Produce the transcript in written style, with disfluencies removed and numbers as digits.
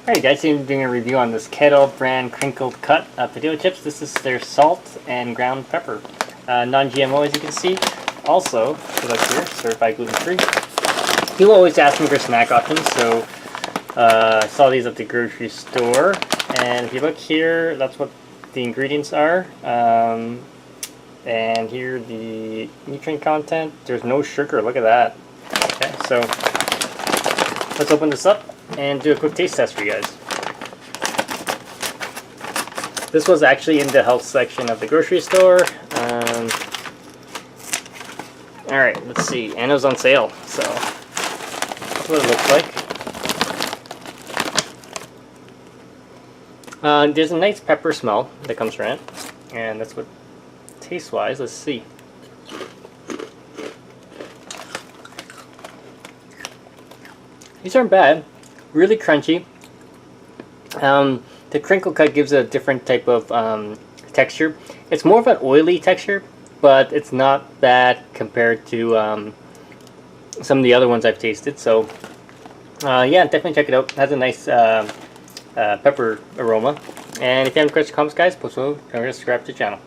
Alright guys, today I'm doing a review on this Kettle brand crinkled cut potato chips. This is their salt and ground pepper. Non-GMO as you can see. Also, if you look here, certified gluten-free. People always ask me for snack options, so I saw these at the grocery store. And if you look here, that's what the ingredients are. And here the nutrient content. There's no sugar, look at that. Okay, so let's open this up and do a quick taste test for you guys. This was actually in the health section of the grocery store. Alright, let's see. And it was on sale, so that's what it looks like. There's a nice pepper smell that comes from it, and that's what taste-wise. Let's see. These aren't bad. Really crunchy. The crinkle cut gives a different type of texture. It's more of an oily texture, but it's not bad compared to some of the other ones I've tasted. So yeah, definitely check it out. It has a nice pepper aroma. And if you have any questions or comments, guys, please don't forget to subscribe to the channel.